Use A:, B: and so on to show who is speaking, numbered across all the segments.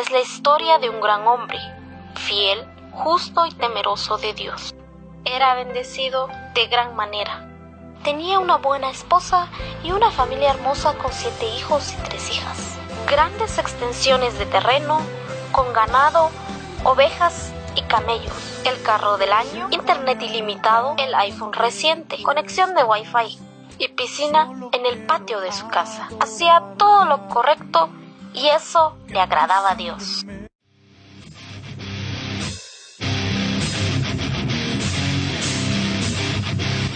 A: es la historia de un gran hombre, fiel, justo y temeroso de Dios. Era bendecido de gran manera. Tenía una buena esposa y una familia hermosa con 7 hijos y 3 hijas. Grandes extensiones de terreno, con ganado, ovejas y camellos. El carro del año, internet ilimitado, el iPhone reciente, conexión de Wi-Fi y piscina en el patio de su casa. Hacía todo lo correcto y eso le agradaba a Dios.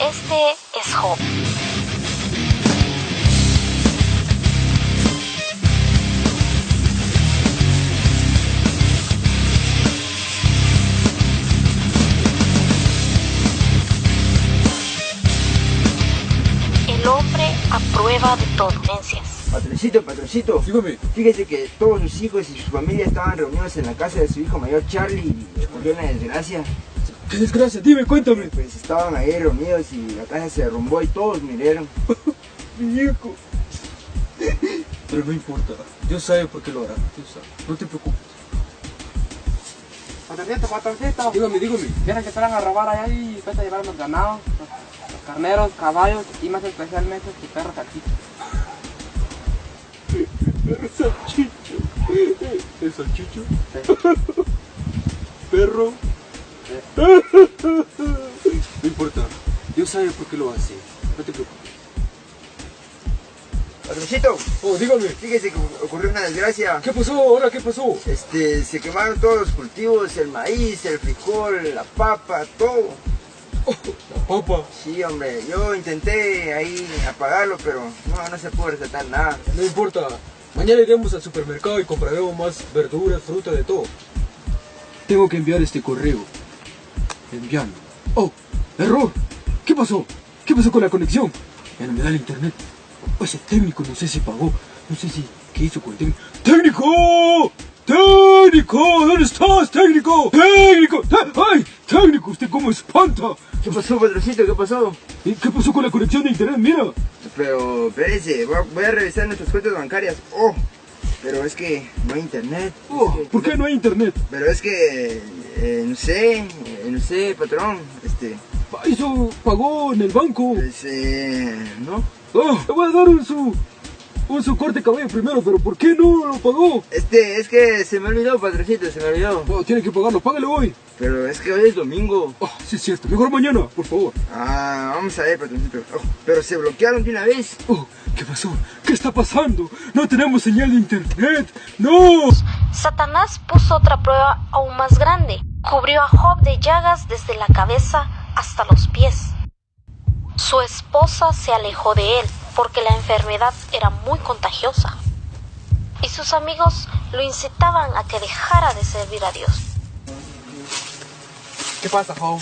A: Este es Job. El hombre a prueba de todo.
B: Patroncito,
C: dígame.
B: fíjese que todos sus hijos y su familia estaban reunidos en la casa de su hijo mayor Charlie y ocurrió una desgracia.
C: ¿Qué desgracia? Dime, cuéntame.
B: Pues estaban ahí reunidos y la casa se derrumbó y todos murieron.
C: Mi hijo. Pero no importa, Dios sabe por qué lo hará, Dios sabe. No te preocupes.
D: Patroncito.
C: Dígame.
D: Vieron que te van a robar allá y vete a llevar los ganados, los carneros, caballos y más especialmente tu perro Salchicho.
C: Salchicho. ¿Es salchicho?
D: Sí.
C: Perro. No importa, Dios sabe por qué lo hace. No te preocupes.
B: Patroncito,
C: Oh, dígame.
B: fíjese que ocurrió una desgracia.
C: ¿Qué pasó ahora? ¿Qué pasó?
B: Se quemaron todos los cultivos, el maíz, el frijol, la papa, todo.
C: La papa.
B: Sí, hombre, yo intenté ahí apagarlo, pero no se pudo resaltar nada.
C: No importa. Mañana iremos al supermercado y compraremos más verduras, fruta, de todo. Tengo que enviar este correo. Enviando. Oh, error. ¿Qué pasó? ¿Qué pasó con la conexión? Ya no me da el internet. Ese técnico no sé si pagó. No sé si... ¿Qué hizo con el técnico? ¡Técnico! ¡Técnico! ¿Dónde estás, técnico? ¡Técnico! ¡Ay! ¡Técnico! ¿Usted cómo espanta?
B: ¿Qué pasó, Patroncito? ¿Qué pasó?
C: ¿Y qué pasó con la conexión de internet? Mira.
B: Pero, espérese, voy a revisar nuestras cuentas bancarias. Oh, pero es que no hay internet.
C: Oh, ¿por qué no hay internet?
B: Pero es que, no sé, patrón,
C: Eso pagó en el banco.
B: pues, no.
C: Oh, le voy a dar un corte de cabello primero, pero ¿por qué no lo pagó?
B: Es que se me olvidó, Patroncito, se me olvidó.
C: Oh, tiene que pagarlo, págale hoy.
B: Pero es que hoy es domingo.
C: Oh, sí es cierto, mejor mañana, por favor.
B: Vamos a ver, Patroncito. Oh, pero se bloquearon de una vez.
C: Oh, ¿qué pasó? ¿Qué está pasando? No tenemos señal de internet. ¡No!
A: Satanás puso otra prueba aún más grande. Cubrió a Job de llagas desde la cabeza hasta los pies. Su esposa se alejó de él porque la enfermedad era muy contagiosa. Y sus amigos lo incitaban a que dejara de servir a Dios.
D: ¿Qué pasa, Job?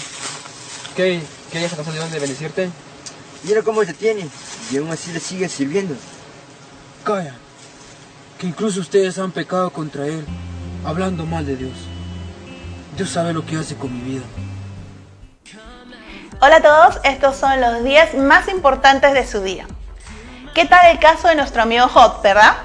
D: ¿Qué hayas acaso de dónde bendecirte?
B: Mira cómo se tiene. Y aún así le sigue sirviendo.
C: Calla, que incluso ustedes han pecado contra él, hablando mal de Dios. Dios sabe lo que hace con mi vida.
E: Hola a todos, estos son los 10 más importantes de su día. ¿Qué tal el caso de nuestro amigo Job, verdad?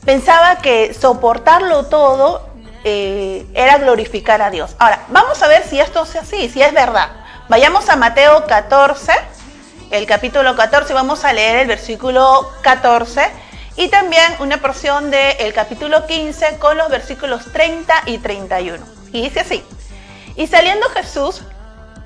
E: Pensaba que soportarlo todo era glorificar a Dios. Ahora, vamos a ver si esto es así, si es verdad. Vayamos a Mateo 14, el capítulo 14, vamos a leer el versículo 14 y también una porción del capítulo 15 con los versículos 30 y 31. Y dice así: y saliendo Jesús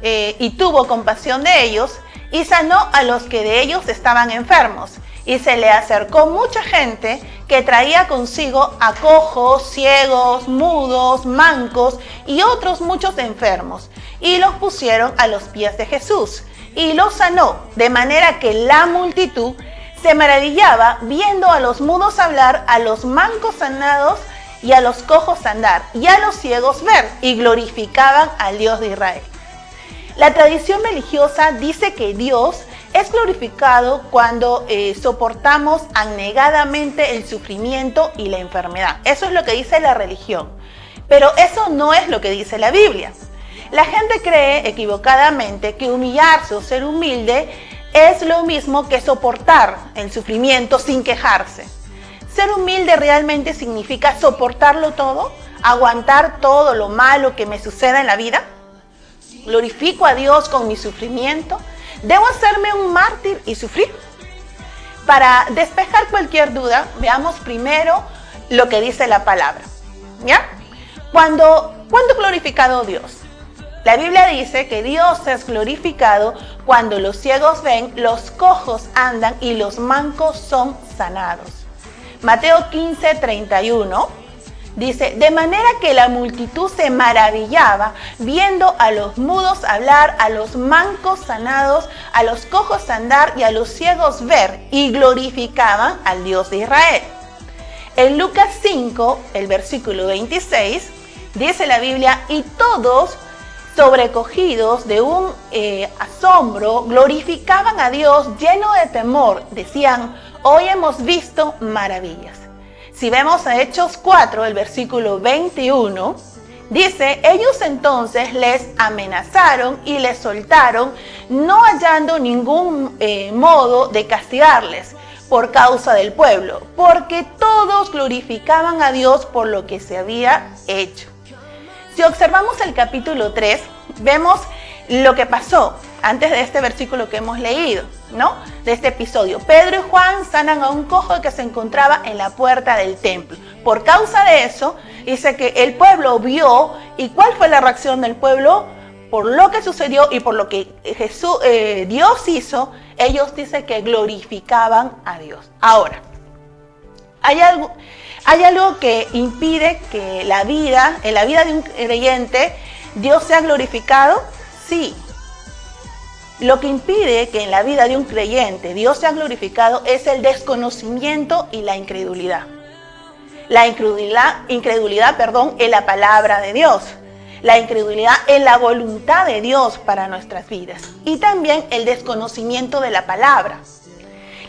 E: y tuvo compasión de ellos y sanó a los que de ellos estaban enfermos. Y se le acercó mucha gente que traía consigo a cojos, ciegos, mudos, mancos y otros muchos enfermos. Y los pusieron a los pies de Jesús y los sanó, de manera que la multitud se maravillaba viendo a los mudos hablar, a los mancos sanados y a los cojos andar y a los ciegos ver, y glorificaban al Dios de Israel. La tradición religiosa dice que Dios es glorificado cuando soportamos abnegadamente el sufrimiento y la enfermedad. Eso es lo que dice la religión. Pero eso no es lo que dice la Biblia. La gente cree equivocadamente que humillarse o ser humilde es lo mismo que soportar el sufrimiento sin quejarse. Ser humilde realmente significa soportarlo todo, aguantar todo lo malo que me suceda en la vida. Glorifico a Dios con mi sufrimiento. ¿Debo hacerme un mártir y sufrir? Para despejar cualquier duda, veamos primero lo que dice la palabra. ¿Ya? ¿Cuándo es glorificado Dios? La Biblia dice que Dios es glorificado cuando los ciegos ven, los cojos andan y los mancos son sanados. Mateo 15:31 dice, de manera que la multitud se maravillaba viendo a los mudos hablar, a los mancos sanados, a los cojos andar y a los ciegos ver, y glorificaban al Dios de Israel. En Lucas 5, el versículo 26, dice la Biblia, y todos sobrecogidos de un asombro, glorificaban a Dios lleno de temor. Decían, hoy hemos visto maravillas. Si vemos a Hechos 4, el versículo 21, dice, ellos entonces les amenazaron y les soltaron, no hallando ningún modo de castigarles por causa del pueblo, porque todos glorificaban a Dios por lo que se había hecho. Si observamos el capítulo 3, vemos lo que pasó antes de este versículo que hemos leído, ¿no? De este episodio. Pedro y Juan sanan a un cojo que se encontraba en la puerta del templo. Por causa de eso, dice que el pueblo vio, ¿y cuál fue la reacción del pueblo? Por lo que sucedió y por lo que Dios hizo, ellos dicen que glorificaban a Dios. Ahora, hay algo que impide que en la vida de un creyente Dios sea glorificado. Sí. Lo que impide que en la vida de un creyente Dios sea glorificado es el desconocimiento y la incredulidad. La incredulidad, en la palabra de Dios. La incredulidad en la voluntad de Dios para nuestras vidas. Y también el desconocimiento de la palabra.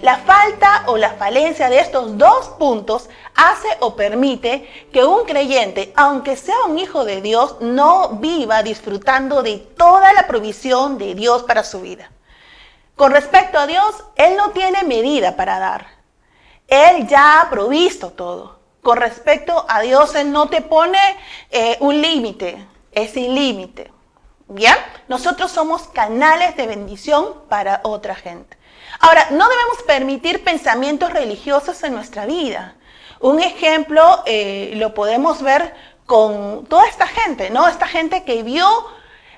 E: La falta o la falencia de estos dos puntos hace o permite que un creyente, aunque sea un hijo de Dios, no viva disfrutando de toda la provisión de Dios para su vida. Con respecto a Dios, Él no tiene medida para dar. Él ya ha provisto todo. Con respecto a Dios, Él no te pone un límite, es sin límite. ¿Bien? Nosotros somos canales de bendición para otra gente. Ahora, no debemos permitir pensamientos religiosos en nuestra vida. Un ejemplo lo podemos ver con toda esta gente, ¿no? Esta gente que vio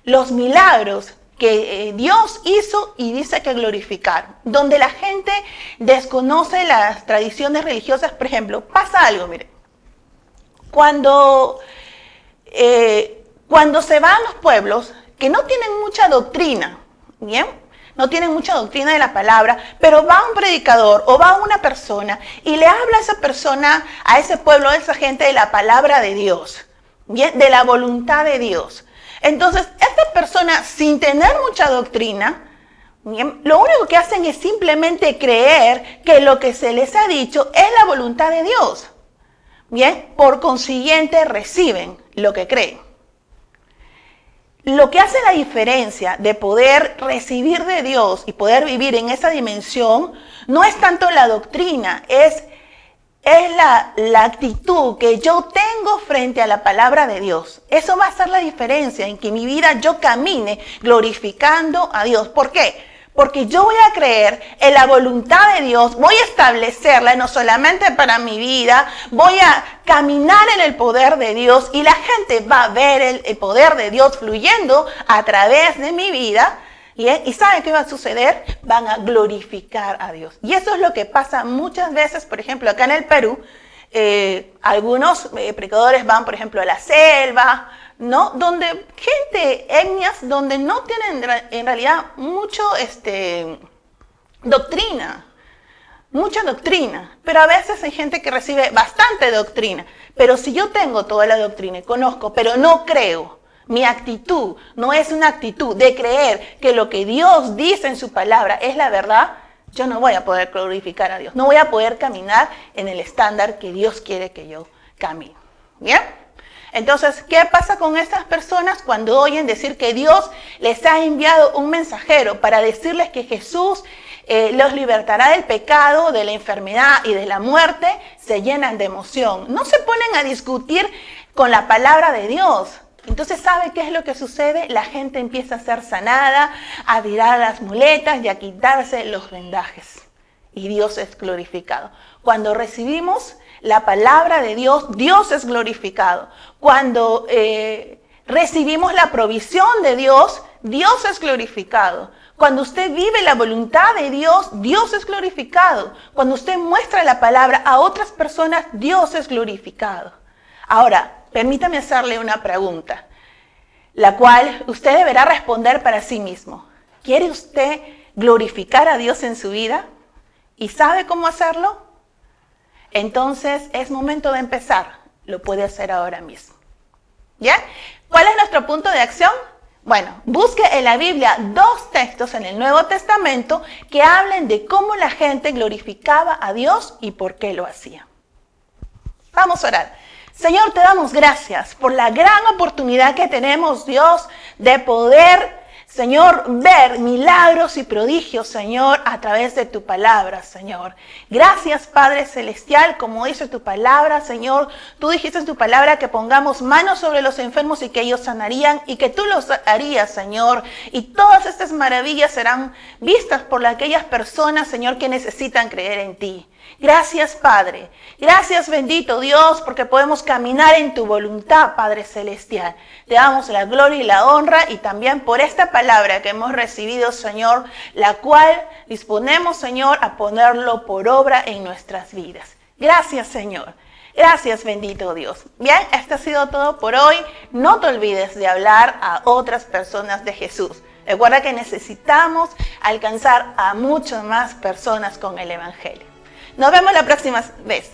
E: los milagros que Dios hizo y dice que glorificaron. Donde la gente desconoce las tradiciones religiosas, por ejemplo, pasa algo, mire. Cuando se van los pueblos que no tienen mucha doctrina, ¿bien? No tienen mucha doctrina de la palabra, pero va un predicador o va una persona y le habla a esa persona, a ese pueblo, a esa gente de la palabra de Dios, ¿bien? De la voluntad de Dios. Entonces, esta persona, sin tener mucha doctrina, ¿bien? Lo único que hacen es simplemente creer que lo que se les ha dicho es la voluntad de Dios. Bien, por consiguiente reciben lo que creen. Lo que hace la diferencia de poder recibir de Dios y poder vivir en esa dimensión no es tanto la doctrina, es la actitud que yo tengo frente a la palabra de Dios. Eso va a ser la diferencia en que en mi vida yo camine glorificando a Dios. ¿Por qué? Porque yo voy a creer en la voluntad de Dios, voy a establecerla no solamente para mi vida, voy a caminar en el poder de Dios y la gente va a ver el poder de Dios fluyendo a través de mi vida. ¿Y saben qué va a suceder? Van a glorificar a Dios. Y eso es lo que pasa muchas veces, por ejemplo, acá en el Perú. Algunos predicadores van, por ejemplo, a la selva, ¿no? Donde etnias donde no tienen en realidad mucha doctrina, pero a veces hay gente que recibe bastante doctrina. Pero si yo tengo toda la doctrina y conozco, pero no creo, mi actitud no es una actitud de creer que lo que Dios dice en su palabra es la verdad, yo no voy a poder glorificar a Dios, no voy a poder caminar en el estándar que Dios quiere que yo camine. ¿Bien? Entonces, ¿qué pasa con estas personas cuando oyen decir que Dios les ha enviado un mensajero para decirles que Jesús los libertará del pecado, de la enfermedad y de la muerte, se llenan de emoción. No se ponen a discutir con la palabra de Dios. Entonces, ¿sabe qué es lo que sucede? La gente empieza a ser sanada, a tirar las muletas y a quitarse los vendajes. Y Dios es glorificado. Cuando recibimos la palabra de Dios, Dios es glorificado. Cuando recibimos la provisión de Dios, Dios es glorificado. Cuando usted vive la voluntad de Dios, Dios es glorificado. Cuando usted muestra la palabra a otras personas, Dios es glorificado. Ahora, permítame hacerle una pregunta, la cual usted deberá responder para sí mismo. ¿Quiere usted glorificar a Dios en su vida? ¿Y sabe cómo hacerlo? Entonces es momento de empezar. Lo puede hacer ahora mismo. ¿Ya? ¿Cuál es nuestro punto de acción? Bueno, busque en la Biblia 2 textos en el Nuevo Testamento que hablen de cómo la gente glorificaba a Dios y por qué lo hacía. Vamos a orar. Señor, te damos gracias por la gran oportunidad que tenemos, Dios, de poder, Señor, ver milagros y prodigios, Señor, a través de tu palabra, Señor. Gracias, Padre Celestial, como dice tu palabra, Señor. Tú dijiste en tu palabra que pongamos manos sobre los enfermos y que ellos sanarían y que tú los harías, Señor. Y todas estas maravillas serán vistas por aquellas personas, Señor, que necesitan creer en ti. Gracias, Padre. Gracias, bendito Dios, porque podemos caminar en tu voluntad, Padre Celestial. Te damos la gloria y la honra y también por esta palabra que hemos recibido, Señor, la cual disponemos, Señor, a ponerlo por obra en nuestras vidas. Gracias, Señor. Gracias, bendito Dios. Bien, esto ha sido todo por hoy. No te olvides de hablar a otras personas de Jesús. Recuerda que necesitamos alcanzar a muchas más personas con el Evangelio. Nos vemos la próxima vez.